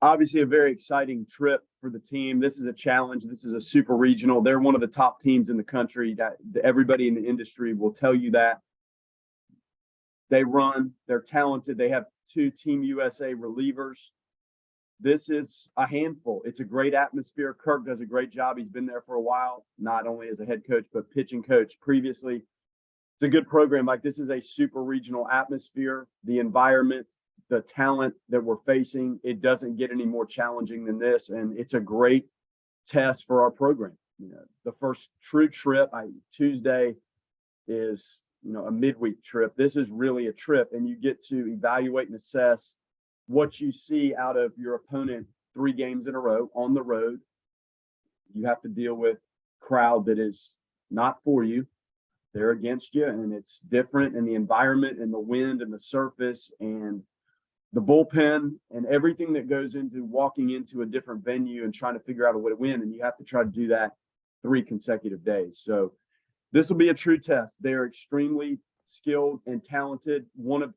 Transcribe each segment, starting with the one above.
Obviously a very exciting trip for the team. This is a challenge. This is a super regional. They're one of the top teams in the country. That everybody in the industry will tell you that. They're talented. They have 2 Team USA relievers. This is a handful. It's a great atmosphere. Kirk does a great job. He's been there for a while, not only as a head coach, but pitching coach previously. It's a good program. Like, this is a super regional atmosphere. The environment, the talent that we're facing, it doesn't get any more challenging than this. And it's a great test for our program. The first true trip, Tuesday is, a midweek trip. This is really a trip, and you get to evaluate and assess what you see out of your opponent 3 games in a row on the road. You have to deal with a crowd that is not for you. They're against you, and it's different, and the environment and the wind and the surface and the bullpen and everything that goes into walking into a different venue and trying to figure out a way to win. And you have to try to do that 3 consecutive days. So this will be a true test. They're extremely skilled and talented,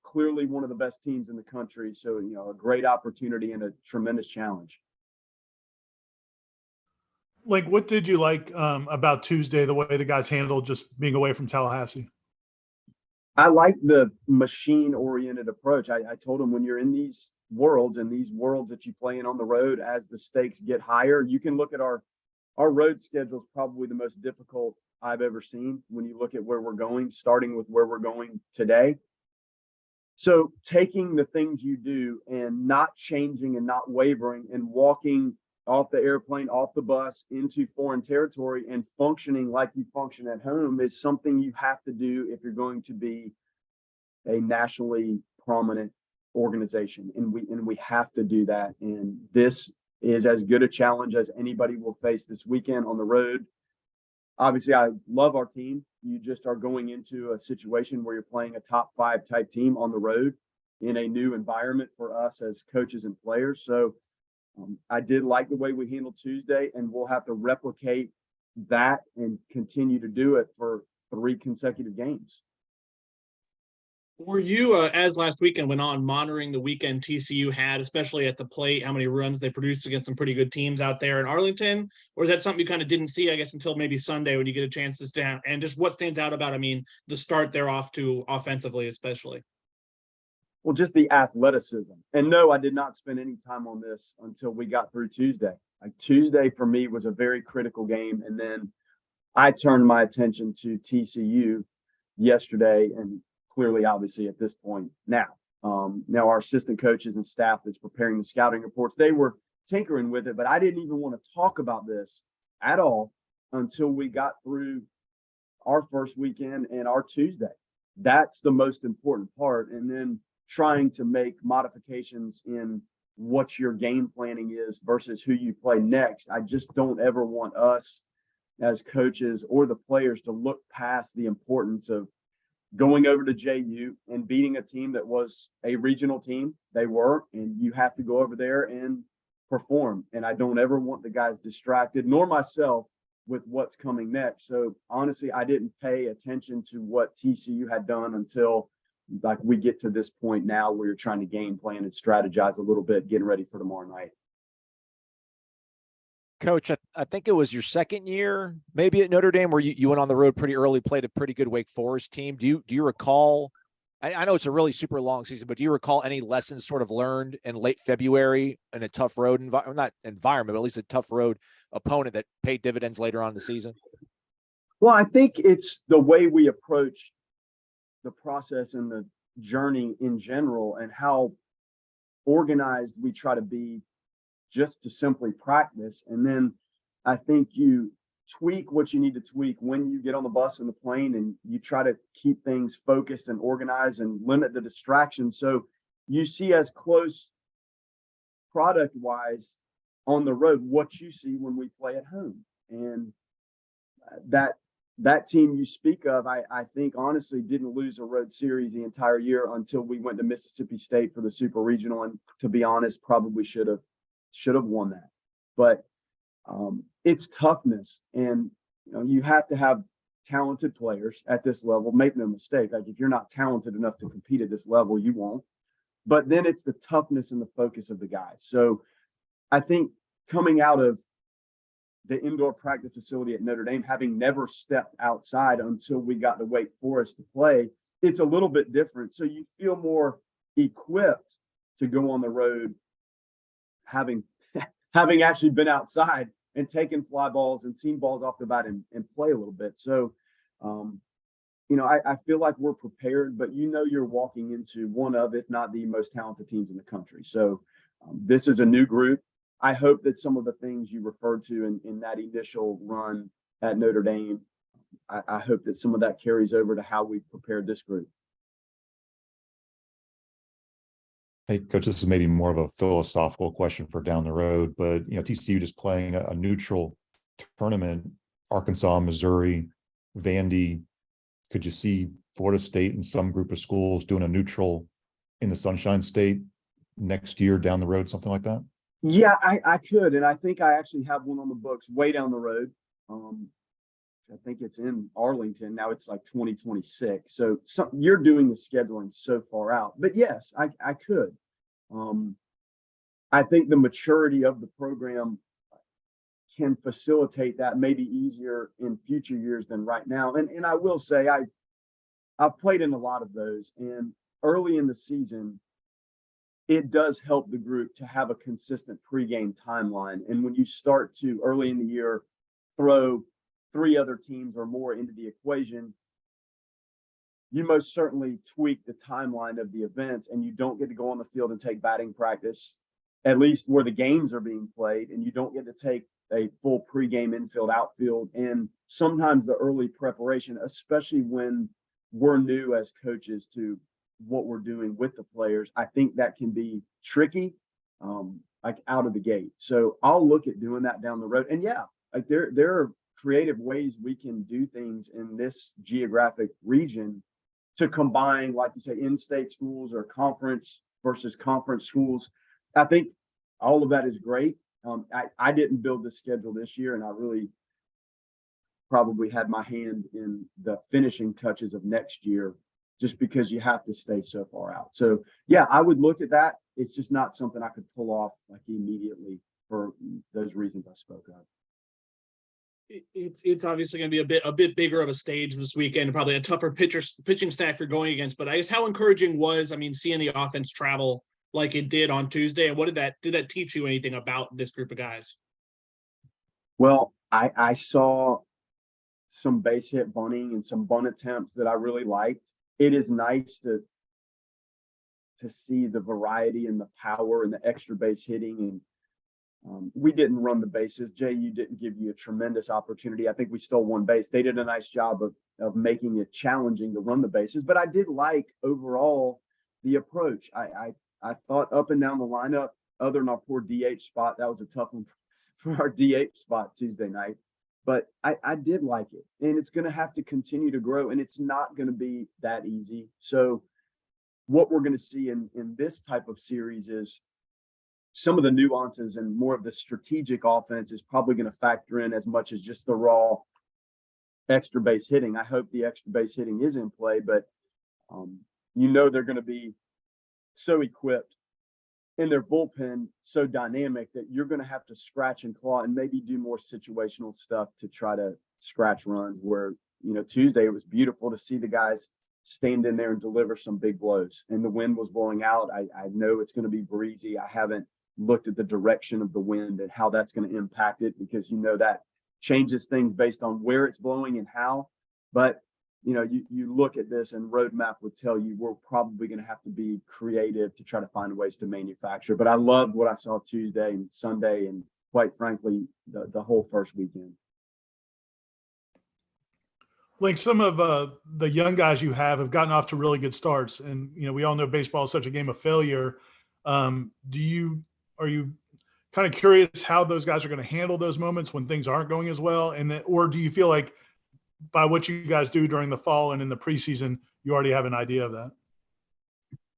clearly one of the best teams in the country. So, a great opportunity and a tremendous challenge. Like, what did you like about Tuesday, the way the guys handled just being away from Tallahassee? I like the machine-oriented approach. I told them, when you're in these worlds that you play in on the road, as the stakes get higher, you can look at our road schedule is probably the most difficult I've ever seen when you look at where we're going, starting with where we're going today. So taking the things you do and not changing and not wavering and walking off the airplane, off the bus into foreign territory and functioning like you function at home is something you have to do if you're going to be a nationally prominent organization. And we have to do that. And this is as good a challenge as anybody will face this weekend on the road. Obviously, I love our team. You just are going into a situation where you're playing a top 5 type team on the road in a new environment for us as coaches and players. So I did like the way we handled Tuesday, and we'll have to replicate that and continue to do it for 3 consecutive games. Were you, as last weekend went on, monitoring the weekend TCU had, especially at the plate, how many runs they produced against some pretty good teams out there in Arlington? Or is that something you kind of didn't see, I guess, until maybe Sunday when you get a chance to stand? And just what stands out about, the start they're off to offensively, especially? Well, just the athleticism. And no, I did not spend any time on this until we got through Tuesday. Like, Tuesday for me was a very critical game. And then I turned my attention to TCU yesterday, and clearly, obviously, at this point now our assistant coaches and staff that's preparing the scouting reports, they were tinkering with it, but I didn't even want to talk about this at all until we got through our first weekend and our Tuesday. That's the most important part. And then trying to make modifications in what your game planning is versus who you play next. I just don't ever want us as coaches or the players to look past the importance of going over to JU and beating a team that was a regional team. They were, and you have to go over there and perform. And I don't ever want the guys distracted, nor myself, with what's coming next. So honestly, I didn't pay attention to what TCU had done until we get to this point now where you're trying to game plan and strategize a little bit, getting ready for tomorrow night. Coach, I think it was your second year, maybe at Notre Dame, where you went on the road pretty early, played a pretty good Wake Forest team. Do you recall? I know it's a really super long season, but do you recall any lessons sort of learned in late February in a tough road not environment, but at least a tough road opponent that paid dividends later on in the season? Well, I think it's the way we approach the process and the journey in general, and how organized we try to be just to simply practice. And then I think you tweak what you need to tweak when you get on the bus and the plane, and you try to keep things focused and organized and limit the distractions. So you see as close product wise on the road what you see when we play at home. And that team you speak of, I think honestly didn't lose a road series the entire year until we went to Mississippi State for the Super Regional. And to be honest, probably should have won that. But it's toughness, and you have to have talented players at this level. Make no mistake, like, if you're not talented enough to compete at this level, you won't. But then it's the toughness and the focus of the guys. So I think coming out of the indoor practice facility at Notre Dame, having never stepped outside until we got to Wake Forest to play, it's a little bit different. So you feel more equipped to go on the road, having actually been outside and taken fly balls and seen balls off the bat and play a little bit. So, I feel like we're prepared, but you're walking into one of, if not the most talented teams in the country. So this is a new group. I hope that some of the things you referred to in that initial run at Notre Dame, I hope that some of that carries over to how we've prepared this group. Hey, Coach, this is maybe more of a philosophical question for down the road, but TCU just playing a neutral tournament, Arkansas, Missouri, Vandy. Could you see Florida State and some group of schools doing a neutral in the Sunshine State next year down the road, something like that? Yeah, I could, and I think I actually have one on the books way down the road. I think it's in Arlington now. It's like 2026. So you're doing the scheduling so far out, but yes, I could. I think the maturity of the program can facilitate that maybe easier in future years than right now. And I will say I've played in a lot of those, and early in the season, it does help the group to have a consistent pregame timeline. And when you start to early in the year throw 3 other teams or more into the equation, you most certainly tweak the timeline of the events, and you don't get to go on the field and take batting practice, at least where the games are being played, and you don't get to take a full pregame infield, outfield, and sometimes the early preparation, especially when we're new as coaches to what we're doing with the players. I think that can be tricky, like out of the gate. So I'll look at doing that down the road. And yeah, like there are creative ways we can do things in this geographic region to combine, like you say, in-state schools or conference versus conference schools. I think all of that is great. I didn't build the schedule this year, and I really probably had my hand in the finishing touches of next year, just because you have to stay so far out. So yeah, I would look at that. It's just not something I could pull off like immediately for those reasons I spoke of. It's obviously going to be a bit bigger of a stage this weekend, and probably a tougher pitching staff you're going against. But I guess how encouraging was, seeing the offense travel like it did on Tuesday, and did that teach you anything about this group of guys? Well, I saw some base hit bunting and some bunt attempts that I really liked. It is nice to see the variety and the power and the extra base hitting. And we didn't run the bases. JU didn't give you a tremendous opportunity. I think we stole 1 base. They did a nice job of making it challenging to run the bases, but I did like overall the approach. I thought up and down the lineup, other than our poor DH spot, that was a tough one for our DH spot Tuesday night. But I did like it, and it's going to have to continue to grow, and it's not going to be that easy. So what we're going to see in this type of series is some of the nuances, and more of the strategic offense is probably going to factor in as much as just the raw extra base hitting. I hope the extra base hitting is in play, but they're going to be so equipped in their bullpen, so dynamic, that you're going to have to scratch and claw and maybe do more situational stuff to try to scratch runs. Where, Tuesday, it was beautiful to see the guys stand in there and deliver some big blows, and the wind was blowing out. I know it's going to be breezy. I haven't looked at the direction of the wind and how that's going to impact it, because that changes things based on where it's blowing and how. But you look at this, and roadmap would tell you we're probably going to have to be creative to try to find ways to manufacture. But I loved what I saw Tuesday and Sunday, and quite frankly, the whole first weekend. Link, some of the young guys you have gotten off to really good starts, and we all know baseball is such a game of failure. Are you kind of curious how those guys are going to handle those moments when things aren't going as well, or do you feel like by what you guys do during the fall and in the preseason, you already have an idea of that?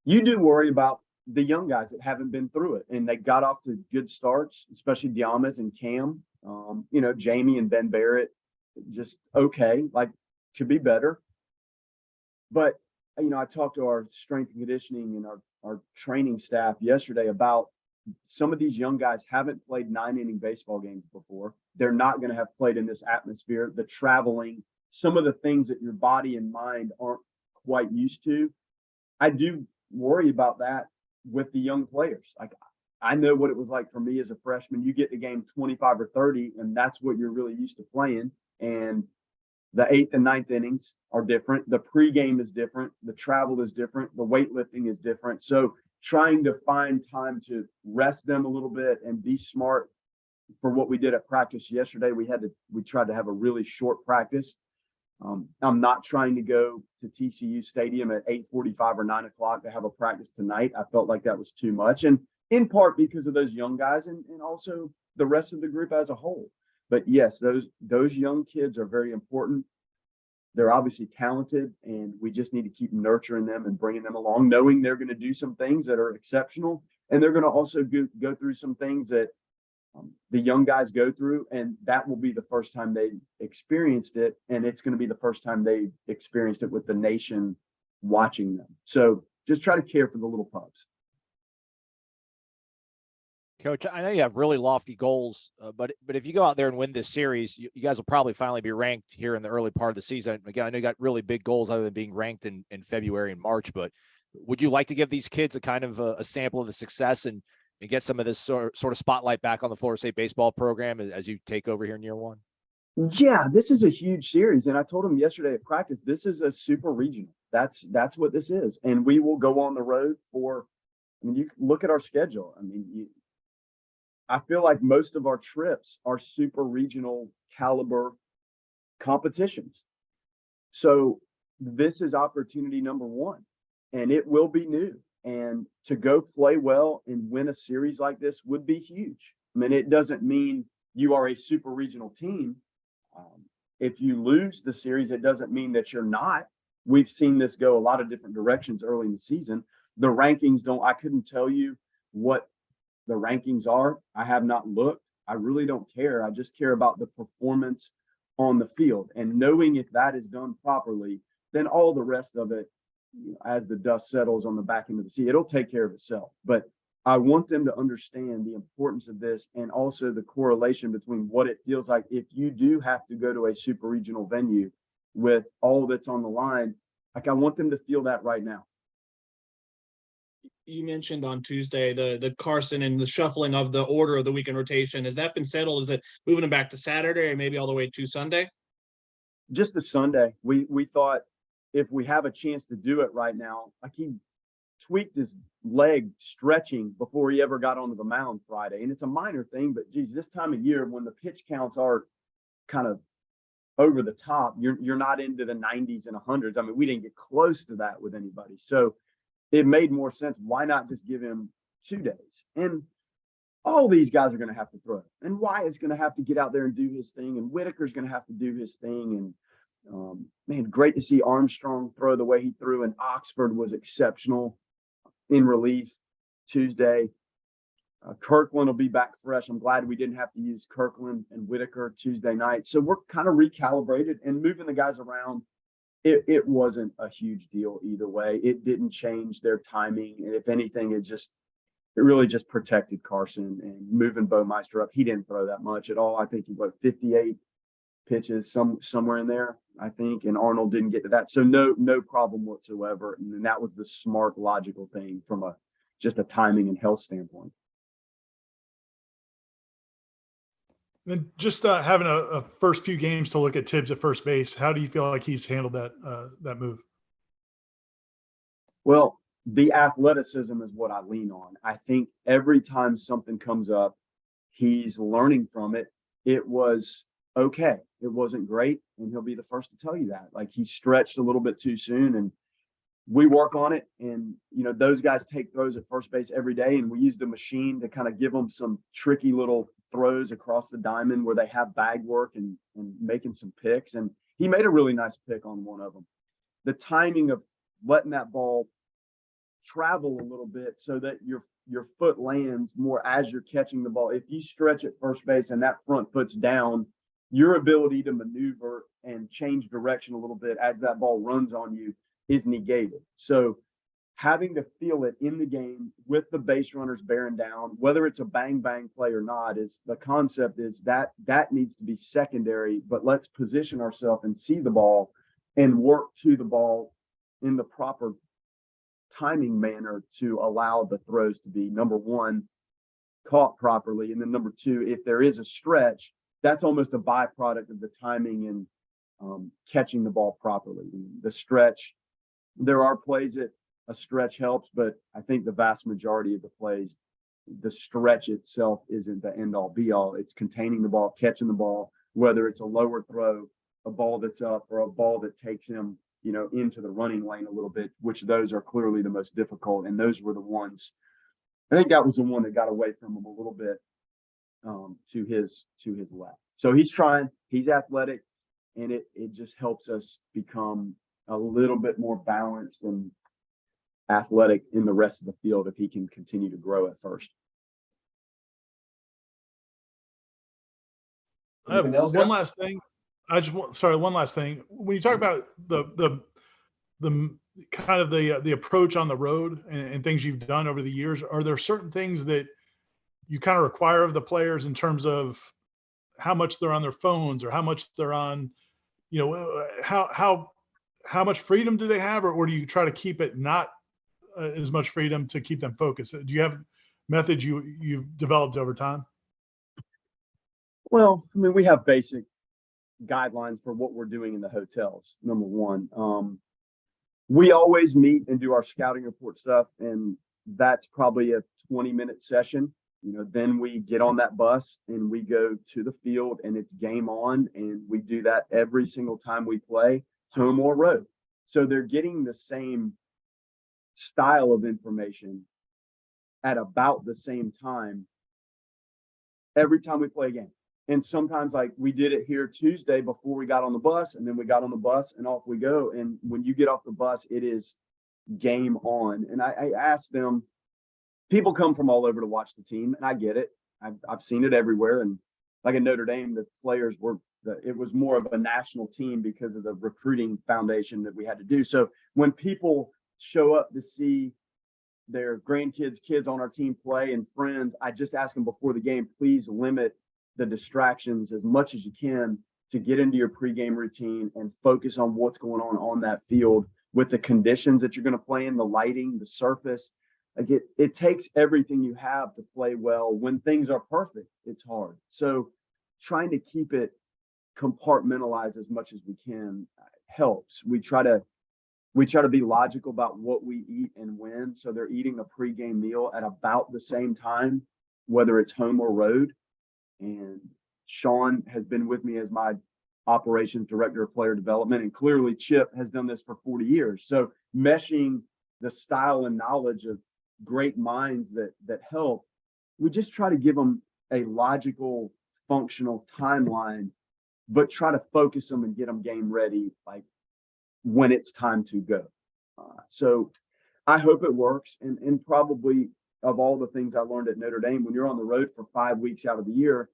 You do worry about the young guys that haven't been through it, and they got off to good starts, especially Diamas and Cam. Jamie and Ben Barrett, just okay, like could be better. But I talked to our strength and conditioning and our training staff yesterday about some of these young guys haven't played 9-inning baseball games before. They're not going to have played in this atmosphere, the traveling, some of the things that your body and mind aren't quite used to. I do worry about that with the young players. Like, I know what it was like for me as a freshman. You get to game 25 or 30, and that's what you're really used to playing. And the 8th and 9th innings are different. The pregame is different. The travel is different. The weightlifting is different. So trying to find time to rest them a little bit and be smart. For what we did at practice yesterday, we tried to have a really short practice. I'm not trying to go to TCU Stadium at 8:45 or 9 o'clock to have a practice tonight. I felt like that was too much, and in part because of those young guys and also the rest of the group as a whole. But yes, those young kids are very important. They're obviously talented, and we just need to keep nurturing them and bringing them along, knowing they're going to do some things that are exceptional, and they're going to also go through some things that the young guys go through, and that will be the first time they experienced it, and it's going to be the first time they experienced it with the nation watching them. So just try to care for the little pups. Coach, I know you have really lofty goals, but if you go out there and win this series, you guys will probably finally be ranked here in the early part of the season. Again, I know you got really big goals other than being ranked in February and March, but would you like to give these kids a kind of a sample of the success and get some of this sort of spotlight back on the Florida State baseball program as you take over here in year one? Yeah, this is a huge series. And I told them yesterday at practice, this is a super regional. That's what this is. And we will go on the road you look at our schedule. I feel like most of our trips are super regional caliber competitions. So this is opportunity number one, and it will be new. And to go play well and win a series like this would be huge. It doesn't mean you are a super regional team. If you lose the series, it doesn't mean that you're not. We've seen this go a lot of different directions early in the season. The rankings I couldn't tell you what the rankings are. I have not looked. I really don't care. I just care about the performance on the field, and knowing if that is done properly, then all the rest of it, as the dust settles on the back end of the sea, it'll take care of itself. But I want them to understand the importance of this, and also the correlation between what it feels like if you do have to go to a super regional venue with all that's on the line. Like, I want them to feel that right now. You mentioned on Tuesday the Carson and the shuffling of the order of the weekend rotation. Has that been settled? Is it moving them back to Saturday or maybe all the way to Sunday? Just a Sunday. We thought if we have a chance to do it right now, like, he tweaked his leg stretching before he ever got onto the mound Friday. And it's a minor thing, but geez, this time of year when the pitch counts are kind of over the top, you're not into the 90s and 100s. We didn't get close to that with anybody. So it made more sense. Why not just give him 2 days? And all these guys are going to have to throw. And Wyatt's going to have to get out there and do his thing. And Whitaker's going to have to do his thing. And man, great to see Armstrong throw the way he threw. And Oxford was exceptional in relief Tuesday. Kirkland will be back fresh. I'm glad we didn't have to use Kirkland and Whitaker Tuesday night. So we're kind of recalibrated and moving the guys around. It wasn't a huge deal either way. It didn't change their timing. And if anything, it really just protected Carson, and moving Baumeister up. He didn't throw that much at all. I think he put 58 pitches, somewhere in there, I think. And Arnold didn't get to that. So no problem whatsoever. And that was the smart, logical thing from just a timing and health standpoint. And then just having a first few games to look at Tibs at first base, how do you feel like he's handled that move? Well, the athleticism is what I lean on. I think every time something comes up, he's learning from it. It was okay. It wasn't great, and he'll be the first to tell you that. Like, he stretched a little bit too soon, and we work on it. And those guys take throws at first base every day, and we use the machine to kind of give them some tricky little throws across the diamond where they have bag work and making some picks. And he made a really nice pick on one of them. The timing of letting that ball travel a little bit so that your foot lands more as you're catching the ball. If you stretch at first base and that front foot's down, your ability to maneuver and change direction a little bit as that ball runs on you is negated. So having to feel it in the game with the base runners bearing down, whether it's a bang bang play or not, is the concept is that needs to be secondary, but let's position ourselves and see the ball and work to the ball in the proper timing manner to allow the throws to be, number one, caught properly. And then number two, if there is a stretch, that's almost a byproduct of the timing and catching the ball properly. The stretch, there are plays that a stretch helps, but I think the vast majority of the plays, the stretch itself isn't the end all be all. It's containing the ball, catching the ball, whether it's a lower throw, a ball that's up, or a ball that takes him, into the running lane a little bit, which those are clearly the most difficult. And those were the ones, I think that was the one that got away from him a little bit to his left. So he's trying, he's athletic, and it just helps us become a little bit more balanced and athletic in the rest of the field if he can continue to grow at first. I have Anything else, one guys? last thing. One last thing. When you talk about the kind of the approach on the road and things you've done over the years, are there certain things that you kind of require of the players in terms of how much they're on their phones or how much they're on, how much freedom do they have, or do you try to keep it not as much freedom to keep them focused? Do you have methods you've developed over time? Well, I mean, we have basic guidelines for what we're doing in the hotels. Number one, we always meet and do our scouting report stuff, and that's probably a 20-minute session. Then we get on that bus and we go to the field, and it's game on, and we do that every single time we play, home or road. So they're getting the same style of information at about the same time every time we play a game. And sometimes, like, we did it here Tuesday before we got on the bus, and then we got on the bus and off we go. And when you get off the bus, it is game on. And I asked them, people come from all over to watch the team, and I get it. I've seen it everywhere. And like in Notre Dame, the players it was more of a national team because of the recruiting foundation that we had to do. So when people show up to see their grandkids, kids on our team play and friends, I just ask them before the game, please limit the distractions as much as you can to get into your pregame routine and focus on what's going on that field with the conditions that you're going to play in, the lighting, the surface. Like it takes everything you have to play well. When things are perfect, it's hard. So trying to keep it compartmentalized as much as we can helps. We try to be logical about what we eat and when. So they're eating a pregame meal at about the same time, whether it's home or road. And Sean has been with me as my operations director of player development. And clearly Chip has done this for 40 years. So meshing the style and knowledge of great minds that help, we just try to give them a logical, functional timeline, but try to focus them and get them game ready, like when it's time to go. So I hope it works. And probably of all the things I learned at Notre Dame, when you're on the road for 5 weeks out of the year,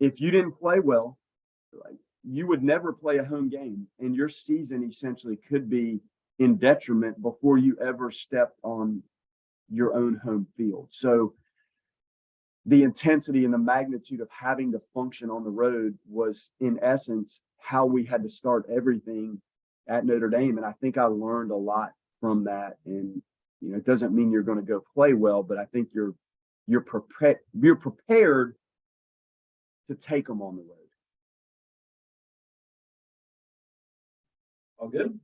if you didn't play well, like, you would never play a home game, and your season essentially could be in detriment before you ever stepped on your own home field. So the intensity and the magnitude of having to function on the road was, in essence, how we had to start everything at Notre Dame. And I think I learned a lot from that. And it doesn't mean you're going to go play well, but I think you're prepared to take them on the road. All good?